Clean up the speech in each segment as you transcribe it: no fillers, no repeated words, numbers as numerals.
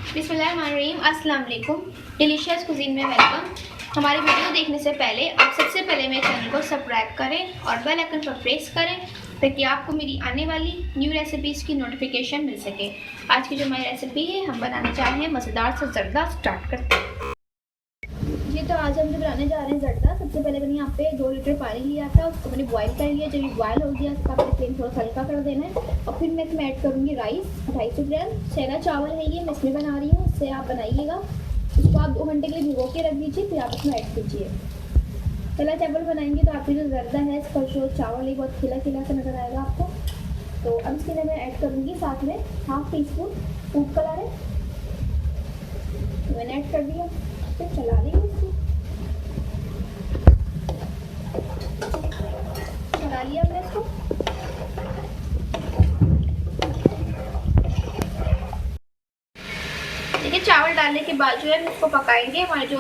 बिस्मिल्लाहिर्रहमानिर्रहीम, अस्सलाम वालेकुम। डिलीशियस कुजीन में वेलकम। हमारी वीडियो देखने से पहले आप सबसे पहले मेरे चैनल को सब्सक्राइब करें और बेल आइकन पर प्रेस करें ताकि आपको मेरी आने वाली न्यू रेसिपीज़ की नोटिफिकेशन मिल सके। आज की जो हमारी रेसिपी है, हम बनाने जा रहे हैं मज़ेदार सा जर्दा। स्टार्ट करते हैं जी। तो आज हम जो बनाने जा रहे हैं जर्दा, सबसे पहले मैंने यहाँ पे 2 लीटर पानी लिया था, उसको मैंने बॉईल कर लिया। जब ये बॉयल हो गया उसका आपने फ्लेम थोड़ा हल्का कर देना है और फिर मैं इसमें ऐड करूँगी राइस 250 ग्राम। सेला चावल है ये, मैं इसमें बना रही हूँ, इससे आप बनाइएगा। इसको आप 2 घंटे के लिए भिगो के रख दीजिए, फिर आप इसमें ऐड कीजिए। सेला चावल बनाएंगे तो आपकी जो जर्दा है, इसका जो चावल है बहुत खिला खिला सा नजर आएगा आपको। तो अब इसके लिए मैं ऐड करूँगी साथ में ½ टी स्पून फूड कलर है, मैंने ऐड कर दिया। फिर चला देंगे इसको, चला लिया हमने इसको। देखिए, चावल डालने के बाद जो है हम इसको पकाएंगे। हमारा जो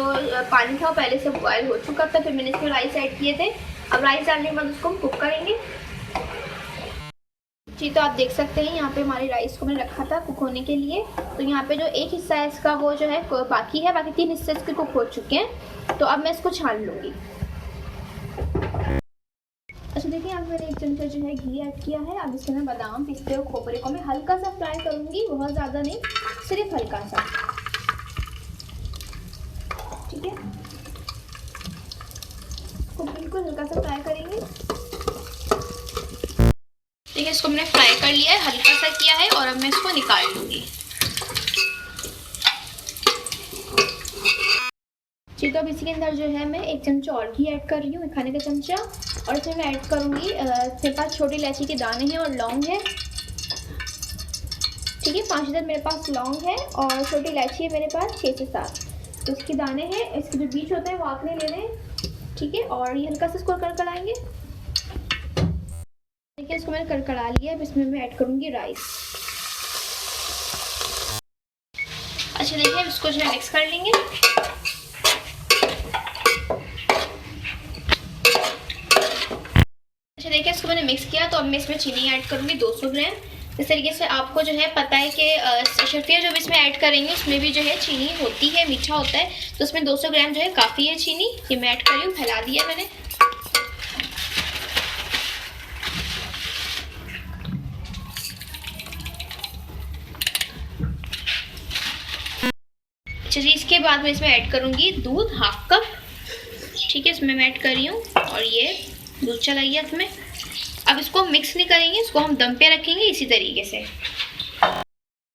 पानी था वो पहले से बॉयल हो चुका था, फिर मैंने इसमें राइस ऐड किए थे। अब राइस डालने के बाद उसको हम कुक करेंगे जी। तो आप देख सकते हैं यहाँ पे हमारी राइस को मैंने रखा था कुक होने के लिए। तो यहाँ पे जो एक हिस्सा है इसका वो जो है बाकी है, बाकी 3 हिस्से इसके कुक हो चुके हैं। तो अब मैं इसको छान लूँगी। अच्छा देखिए, यहाँ पे मैंने 1 चमचा जो है घी ऐड किया है। अब इसमें मैं बादाम, पिस्ते और खोपरे को मैं हल्का सा फ्राई करूँगी, बहुत ज़्यादा नहीं, सिर्फ हल्का सा, ठीक है। इसको बिल्कुल हल्का सा फ्राई करेंगे। देखिए, इसको मैंने फ्राई कर लिया है, हल्का सा किया है, और अब मैं इसको निकाल लूँगी जी। तो अब इसी के अंदर जो है मैं 1 चमचा और घी ऐड कर रही हूँ, 1 खाने का चमचा। और इसमें मैं ऐड करूँगी, मेरे पास छोटी इलायची के दाने हैं और लौंग है, ठीक है। 5 मेरे पास लौंग है और छोटी इलायची है मेरे पास 6 से 7। तो इसके दाने हैं, इसके जो बीज होते हैं वो आपने लेने हैं, ठीक है। और ये हल्का सा इसको कड़कड़ाएंगे। देखिए, इसको मैंने कड़कड़ा लिया। अब इसमें मैं ऐड करूँगी राइस। अच्छा देखिए, इसको जो है मिक्स कर लेंगे। अच्छा देखिए, इसको मैंने मिक्स किया। तो अब मैं इसमें चीनी ऐड करूँगी 200 ग्राम। इस तरीके से आपको जो है पता है कि शर्फिया जो भी इसमें ऐड करेंगे उसमें भी जो है चीनी होती है, मीठा होता है। तो उसमें 200 ग्राम जो है काफ़ी है चीनी। ये मैं ऐड कर रही हूँ, फैला दिया मैंने। अच्छा जी, इसके बाद मैं इसमें ऐड करूँगी दूध ½ कप, ठीक है। इसमें मैं ऐड कर रही हूँ और ये दूध चला गया इसमें। अब इसको मिक्स नहीं करेंगे, इसको हम दम पे रखेंगे इसी तरीके से।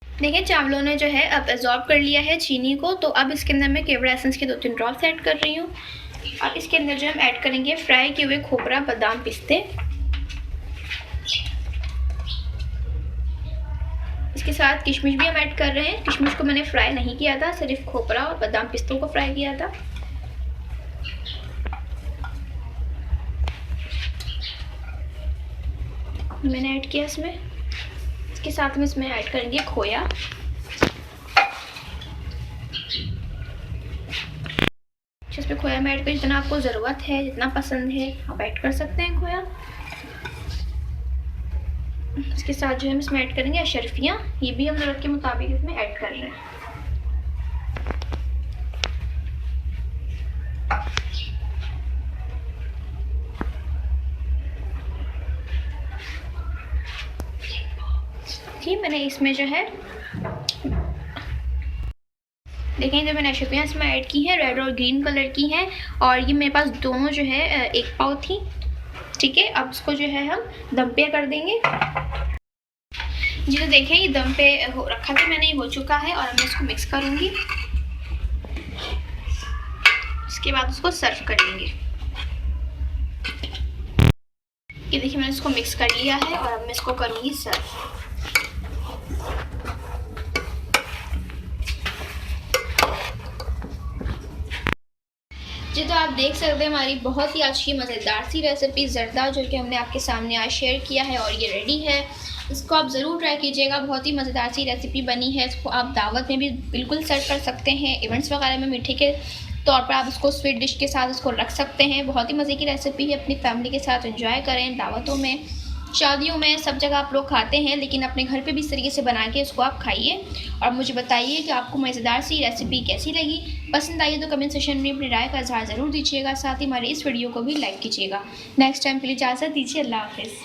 देखिए, चावलों ने जो है अब एब्जॉर्ब कर लिया है चीनी को। तो अब इसके अंदर मैं केवड़ा एसेंस के 2-3 ड्रॉप्स ऐड कर रही हूँ। अब इसके अंदर जो हम ऐड करेंगे फ्राई किए हुए खोपरा, बादाम, पिस्ते। इसके साथ किशमिश भी हम ऐड कर रहे हैं। किशमिश को मैंने फ्राई नहीं किया था, सिर्फ खोपरा और बादाम, पिस्तों को फ्राई किया था। मैंने ऐड किया इसमें। इसके साथ में इसमें ऐड करेंगे खोया। इसमें खोया में ऐड कर, जितना आपको ज़रूरत है, जितना पसंद है आप ऐड कर सकते हैं खोया। इसके साथ जो है हम इसमें ऐड करेंगे अशरफियाँ। ये भी हम ज़रूरत के मुताबिक इसमें ऐड कर रहे हैं। ठीक, मैंने इसमें जो है देखें, जो मैंने अशरफियाँ इसमें ऐड की हैं, रेड और ग्रीन कलर की हैं। और ये मेरे पास दोनों जो है 1 पाव थी, ठीक है। अब इसको जो है हम दम पे कर देंगे जी। तो देखें, ये दम पे रखा था मैंने, ये हो चुका है। और मैं इसको मिक्स करूँगी। इसके बाद उसको सर्व कर लेंगे। ये देखिए, मैंने इसको मिक्स कर लिया है और अब मैं इसको करूँगी सर्व। जी, तो आप देख सकते हैं हमारी बहुत ही अच्छी मज़ेदार सी रेसिपी जर्दा जो कि हमने आपके सामने आज शेयर किया है, और ये रेडी है। इसको आप ज़रूर ट्राई कीजिएगा, बहुत ही मज़ेदार सी रेसिपी बनी है। इसको आप दावत में भी बिल्कुल सर्व कर सकते हैं, इवेंट्स वगैरह में मीठे के तौर पर आप इसको स्वीट डिश के साथ इसको रख सकते हैं। बहुत ही मज़े की रेसिपी है, अपनी फैमिली के साथ एंजॉय करें दावतों में। शादियों में सब जगह आप लोग खाते हैं, लेकिन अपने घर पे भी इस तरीके से बना के उसको आप खाइए और मुझे बताइए कि आपको मज़ेदार सी रेसिपी कैसी लगी। पसंद आई तो कमेंट सेक्शन में अपनी राय का इज़हार ज़रूर दीजिएगा। साथ ही हमारे इस वीडियो को भी लाइक कीजिएगा। नेक्स्ट टाइम के लिए इजाज़त दीजिए। अल्लाह हाफ़िज़।